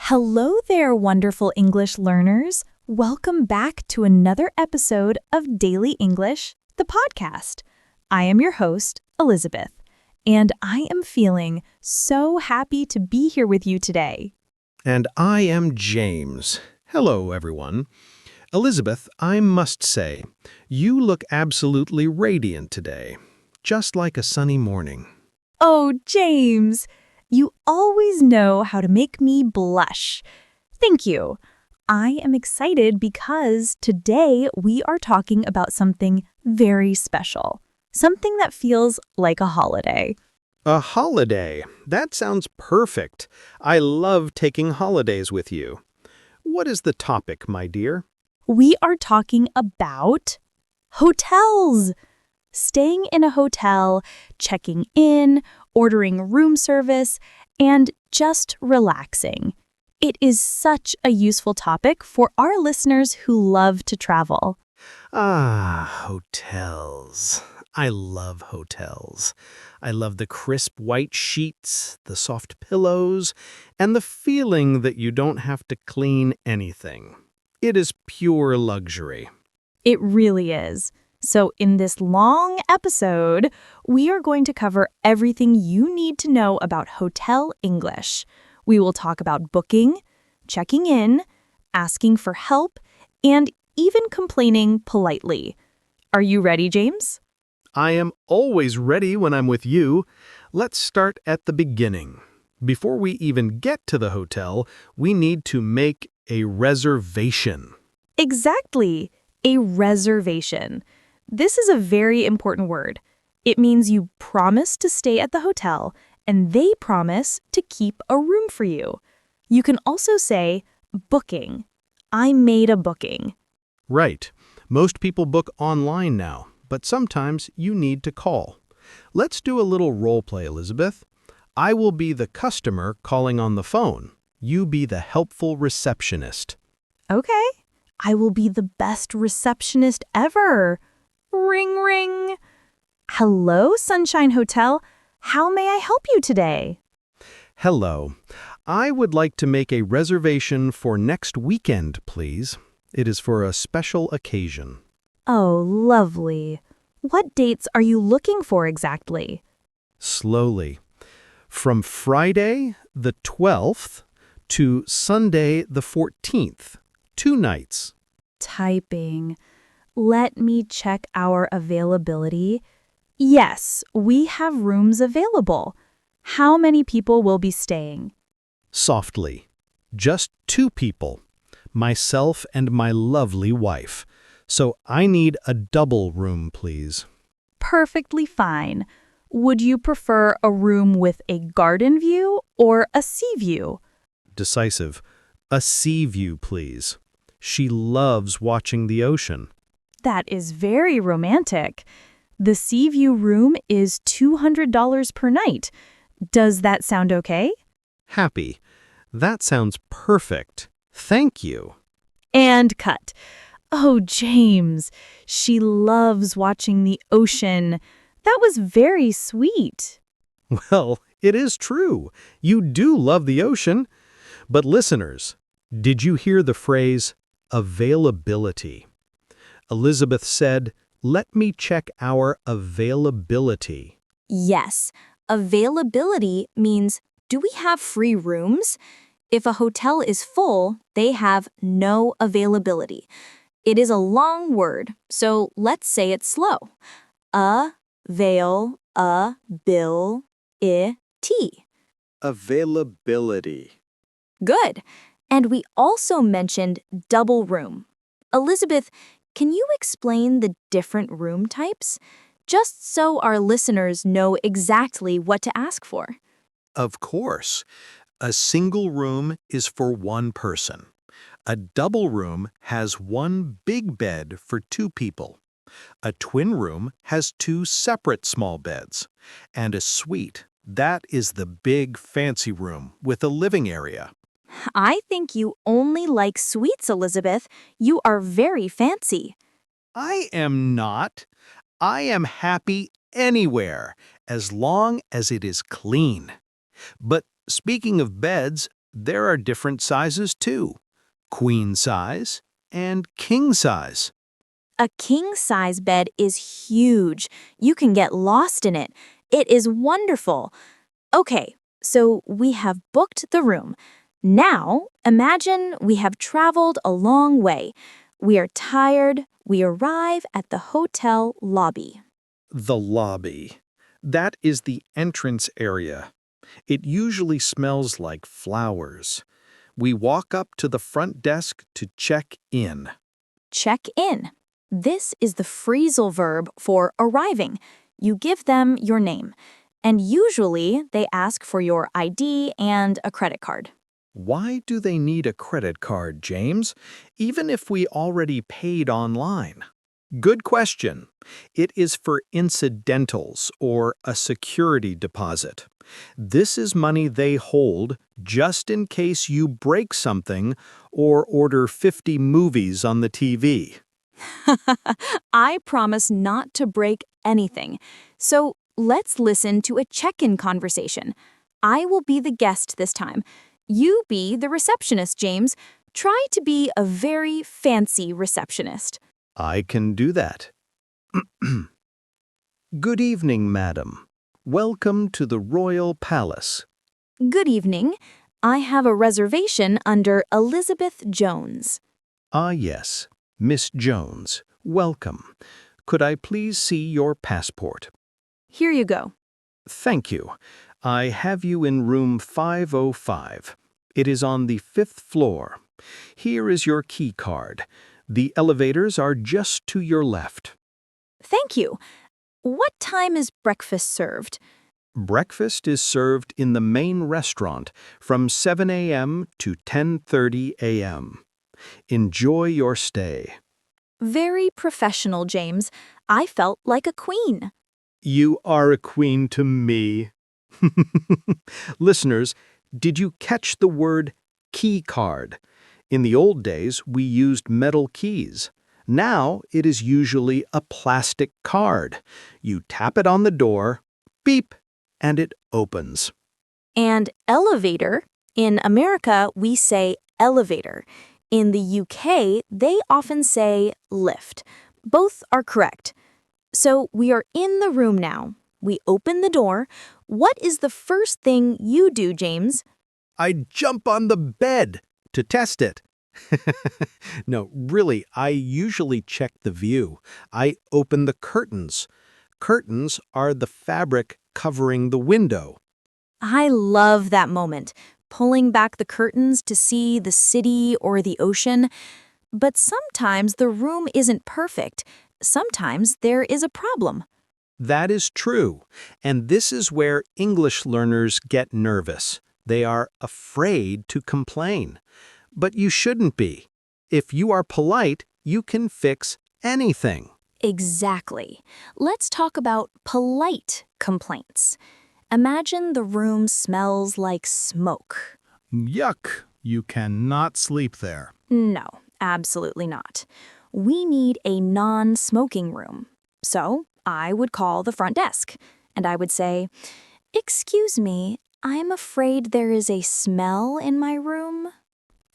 Hello there, wonderful English learners. Welcome back to another episode of Daily English, the podcast. I am your host, Elizabeth, and I am feeling so happy to be here with you today. And I am James. Hello, everyone. Elizabeth, I must say, you look absolutely radiant today, just like a sunny morning. Oh, James, you always know how to make me blush. Thank you. I am excited because today we are talking about something very special, something that feels like a holiday. A holiday. That sounds perfect. I love taking holidays with you. What is the topic, my dear? We are talking about hotels. Staying in a hotel, checking in, ordering room service, and just relaxing. It is such a useful topic for our listeners who love to travel. Hotels. I love hotels. I love the crisp white sheets, the soft pillows, and the feeling that you don't have to clean anything. It is pure luxury. It really is. So in this long episode, we are going to cover everything you need to know about hotel English. We will talk about booking, checking in, asking for help, and even complaining politely. Are you ready, James? I am always ready when I'm with you. Let's start at the beginning. Before we even get to the hotel, we need to make a reservation. Exactly, a reservation. This is a very important word. It means you promise to stay at the hotel and they promise to keep a room for you. You can also say booking. I made a booking. Right. Most people book online now, but sometimes you need to call. Let's do a little role play, Elizabeth. I will be the customer calling on the phone. You be the helpful receptionist. Okay, I will be the best receptionist ever. Ring, ring. Hello, Sunshine Hotel. How may I help you today? Hello. I would like to make a reservation for next weekend, please. It is for a special occasion. Oh, lovely. What dates are you looking for exactly? Slowly. From Friday, the 12th, to Sunday, the 14th. 2 nights. Typing. Let me check our availability. Yes, we have rooms available. How many people will be staying? Softly. Just 2 people. Myself and my lovely wife. So I need a double room, please. Perfectly fine. Would you prefer a room with a garden view or a sea view? Decisive. A sea view, please. She loves watching the ocean. That is very romantic. The sea view room is $200 per night. Does that sound okay? Happy. That sounds perfect. Thank you. And cut. Oh, James, she loves watching the ocean. That was very sweet. Well, it is true. You do love the ocean. But listeners, did you hear the phrase availability? Elizabeth said, "Let me check our availability." Yes, availability means do we have free rooms? If a hotel is full, they have no availability. It is a long word, so let's say it slow. A-vail-a-bill-i-t. Availability. Good. And we also mentioned double room. Elizabeth, can you explain the different room types? Just so our listeners know exactly what to ask for. Of course. A single room is for one person. A double room has one big bed for 2 people. A twin room has 2 separate small beds. And a suite, that is the big fancy room with a living area. I think you only like sweets, Elizabeth. You are very fancy. I am not. I am happy anywhere, as long as it is clean. But speaking of beds, There are different sizes too. Queen size and king size. A king-size bed is huge. You can get lost in it. It is wonderful. Okay, so we have booked the room. Now, imagine we have traveled a long way. We are tired. We arrive at the hotel lobby. The lobby. That is the entrance area. It usually smells like flowers. We walk up to the front desk to check in. Check in. This is the phrasal verb for arriving. You give them your name. And usually, they ask for your ID and a credit card. Why do they need a credit card, James, even if we already paid online? Good question. It is for incidentals or a security deposit. This is money they hold just in case you break something or order 50 movies on the TV. I promise not to break anything. So let's listen to a check-in conversation. I will be the guest this time. You be the receptionist, James. Try to be a very fancy receptionist. I can do that. Good evening, madam. Welcome to the Royal Palace. Good evening. I have a reservation under Elizabeth Jones. Ah, yes. Miss Jones, welcome. Could I please see your passport? Here you go. Thank you. I have you in room 505. It is on the 5th floor. Here is your key card. The elevators are just to your left. Thank you. What time is breakfast served? Breakfast is served in the main restaurant from 7 a.m. to 10:30 a.m. Enjoy your stay. Very professional, James. I felt like a queen. You are a queen to me. Listeners, did you catch the word key card? In the old days, we used metal keys. Now, it is usually a plastic card. You tap it on the door, beep, and it opens. And elevator, in America, we say elevator. In the UK, they often say lift. Both are correct. So we are in the room now. We open the door. What is the first thing you do, James? I jump on the bed to test it. No, really, I usually check the view. I open the curtains. Curtains are the fabric covering the window. I love that moment, pulling back the curtains to see the city or the ocean. But sometimes the room isn't perfect. Sometimes there is a problem. That is true, and this is where English learners get nervous. They are afraid to complain. But you shouldn't be. If you are polite, you can fix anything. Exactly. Let's talk about polite complaints. Imagine the room smells like smoke. Yuck! You cannot sleep there. No, absolutely not. We need a non-smoking room. So I would call the front desk, and I would say, "Excuse me, I'm afraid there is a smell in my room."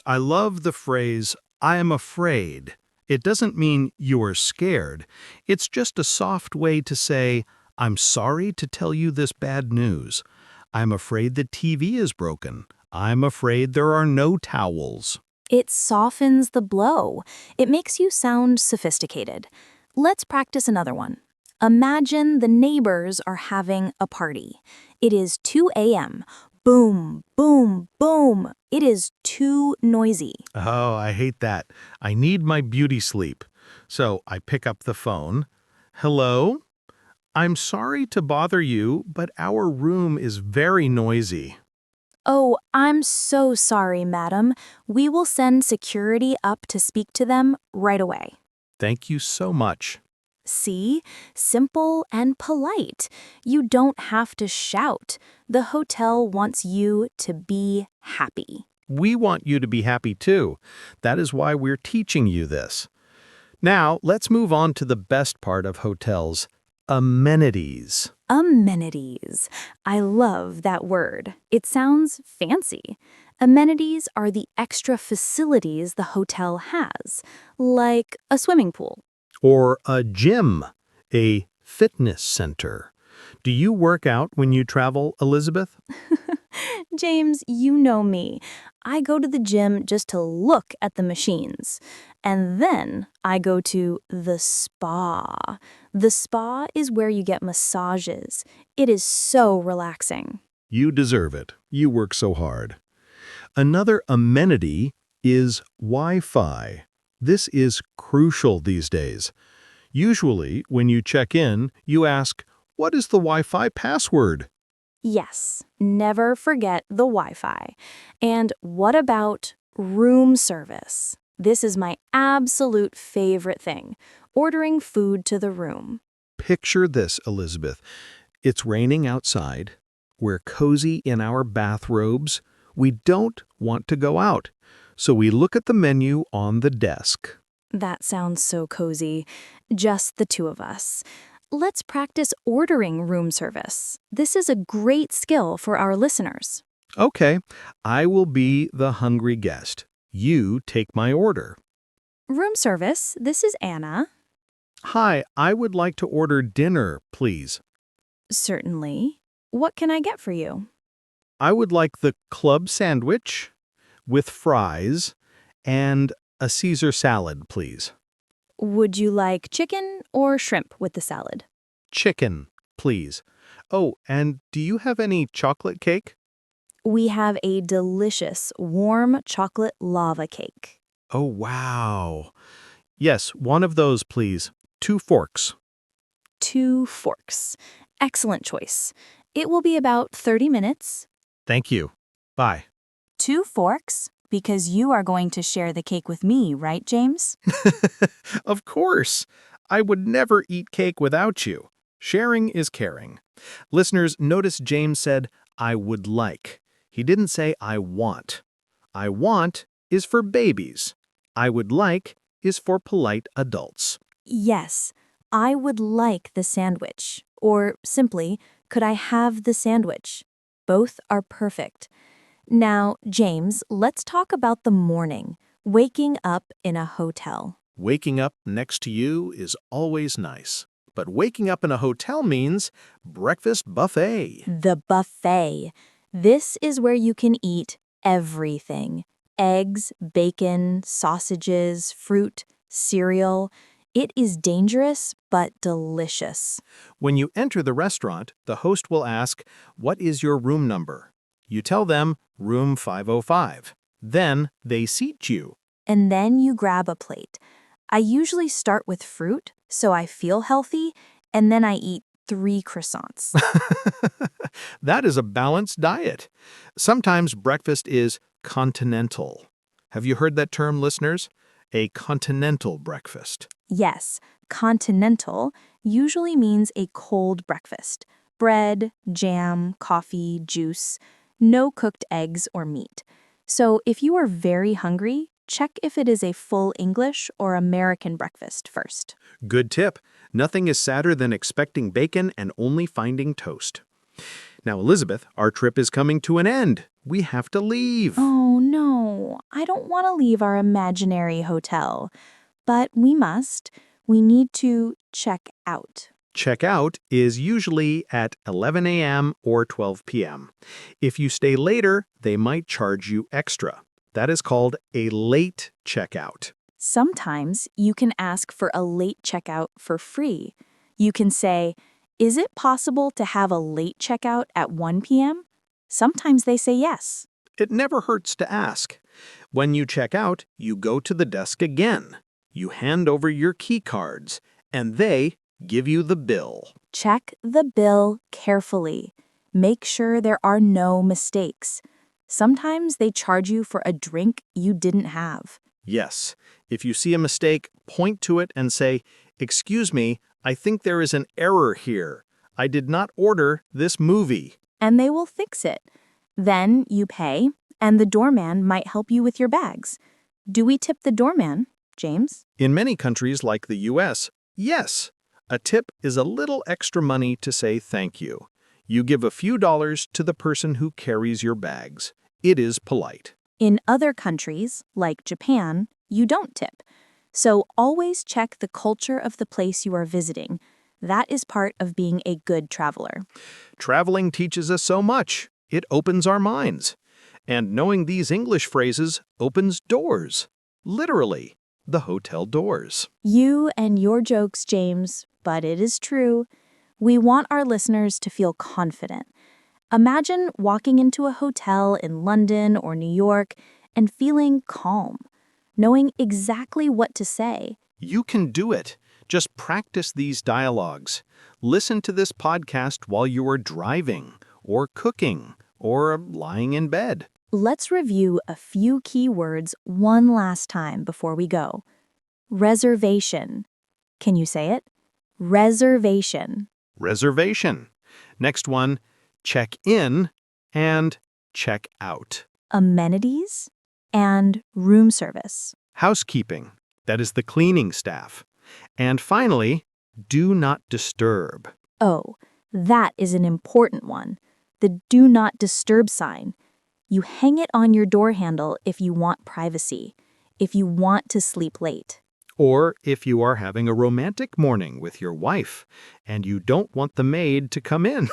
I love the phrase, I am afraid. It doesn't mean you are scared. It's just a soft way to say, I'm sorry to tell you this bad news. I'm afraid the TV is broken. I'm afraid there are no towels. It softens the blow. It makes you sound sophisticated. Let's practice another one. Imagine the neighbors are having a party. It is 2 a.m. Boom, boom, boom. It is too noisy. Oh, I hate that. I need my beauty sleep. So I pick up the phone. Hello? I'm sorry to bother you, but our room is very noisy. Oh, I'm so sorry, madam. We will send security up to speak to them right away. Thank you so much. See? Simple and polite. You don't have to shout. The hotel wants you to be happy. We want you to be happy too. That is why we're teaching you this. Now, let's move on to the best part of hotels, amenities. Amenities. I love that word. It sounds fancy. Amenities are the extra facilities the hotel has, like a swimming pool. Or a gym, a fitness center. Do you work out when you travel, Elizabeth? James, you know me. I go to the gym just to look at the machines. And then I go to the spa. The spa is where you get massages. It is so relaxing. You deserve it. You work so hard. Another amenity is Wi-Fi. This is crucial these days. Usually, when you check in, you ask, "What is the Wi-Fi password?" Yes, never forget the Wi-Fi. And what about room service? This is my absolute favorite thing, ordering food to the room. Picture this, Elizabeth. It's raining outside. We're cozy in our bathrobes. We don't want to go out. So we look at the menu on the desk. That sounds so cozy. Just the two of us. Let's practice ordering room service. This is a great skill for our listeners. Okay, I will be the hungry guest. You take my order. Room service, this is Anna. Hi, I would like to order dinner, please. Certainly. What can I get for you? I would like the club sandwich with fries and a Caesar salad, please. Would you like chicken or shrimp with the salad? Chicken, please. Oh, and do you have any chocolate cake? We have a delicious warm chocolate lava cake. Oh, wow. Yes, one of those, please. 2 forks. 2 forks. Excellent choice. It will be about 30 minutes. Thank you. Bye. 2 forks? Because you are going to share the cake with me, right, James? Of course. I would never eat cake without you. Sharing is caring. Listeners, notice James said, "I would like." He didn't say, "I want." "I want" is for babies. "I would like" is for polite adults. Yes, I would like the sandwich. Or simply, could I have the sandwich? Both are perfect. Now, James, let's talk about the morning, waking up in a hotel. Waking up next to you is always nice. But waking up in a hotel means breakfast buffet. The buffet. This is where you can eat everything. Eggs, bacon, sausages, fruit, cereal. It is dangerous but delicious. When you enter the restaurant, the host will ask, "What is your room number?" You tell them, "Room 505. Then they seat you. And then you grab a plate. I usually start with fruit, so I feel healthy, and then I eat 3 croissants. That is a balanced diet. Sometimes breakfast is continental. Have you heard that term, listeners? A continental breakfast. Yes, continental usually means a cold breakfast. Bread, jam, coffee, juice. No cooked eggs or meat. So if you are very hungry, check if it is a full English or American breakfast first. Good tip. Nothing is sadder than expecting bacon and only finding toast. Now, Elizabeth, our trip is coming to an end. We have to leave. Oh no, I don't want to leave our imaginary hotel. But we must. We need to check out. Checkout is usually at 11 a.m. or 12 p.m. If you stay later, they might charge you extra. That is called a late checkout. Sometimes you can ask for a late checkout for free. You can say, "Is it possible to have a late checkout at 1 p.m.?" Sometimes they say yes. It never hurts to ask. When you check out, you go to the desk again. You hand over your key cards, and they give you the bill. Check the bill carefully. Make sure there are no mistakes. Sometimes they charge you for a drink you didn't have. Yes, if you see a mistake, point to it and say, "Excuse me, I think there is an error here. I did not order this movie." And they will fix it. Then you pay, and the doorman might help you with your bags. Do we tip the doorman, James? In many countries like the US, yes. A tip is a little extra money to say thank you. You give a few dollars to the person who carries your bags. It is polite. In other countries, like Japan, you don't tip. So always check the culture of the place you are visiting. That is part of being a good traveler. Traveling teaches us so much. It opens our minds. And knowing these English phrases opens doors. Literally, the hotel doors. You and your jokes, James, but it is true. We want our listeners to feel confident. Imagine walking into a hotel in London or New York and feeling calm, knowing exactly what to say. You can do it. Just practice these dialogues. Listen to this podcast while you are driving, or cooking, or lying in bed. Let's review a few key words one last time before we go. Reservation. Can you say it? Reservation. Reservation. Next one, check in and check out. Amenities and room service. Housekeeping. That is the cleaning staff. And finally, do not disturb. Oh, that is an important one. The do not disturb sign. You hang it on your door handle if you want privacy, if you want to sleep late. Or if you are having a romantic morning with your wife and you don't want the maid to come in.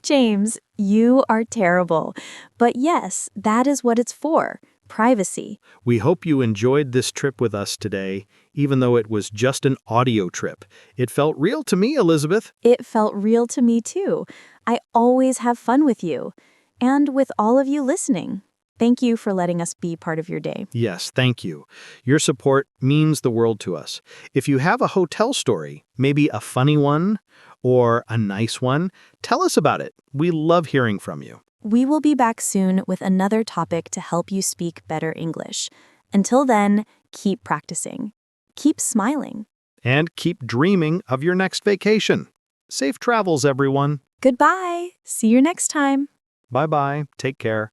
James, you are terrible. But yes, that is what it's for. Privacy. We hope you enjoyed this trip with us today, even though it was just an audio trip. It felt real to me, Elizabeth. It felt real to me too. I always have fun with you. And with all of you listening. Thank you for letting us be part of your day. Yes, thank you. Your support means the world to us. If you have a hotel story, maybe a funny one or a nice one, tell us about it. We love hearing from you. We will be back soon with another topic to help you speak better English. Until then, keep practicing. Keep smiling. And keep dreaming of your next vacation. Safe travels, everyone. Goodbye. See you next time. Bye-bye. Take care.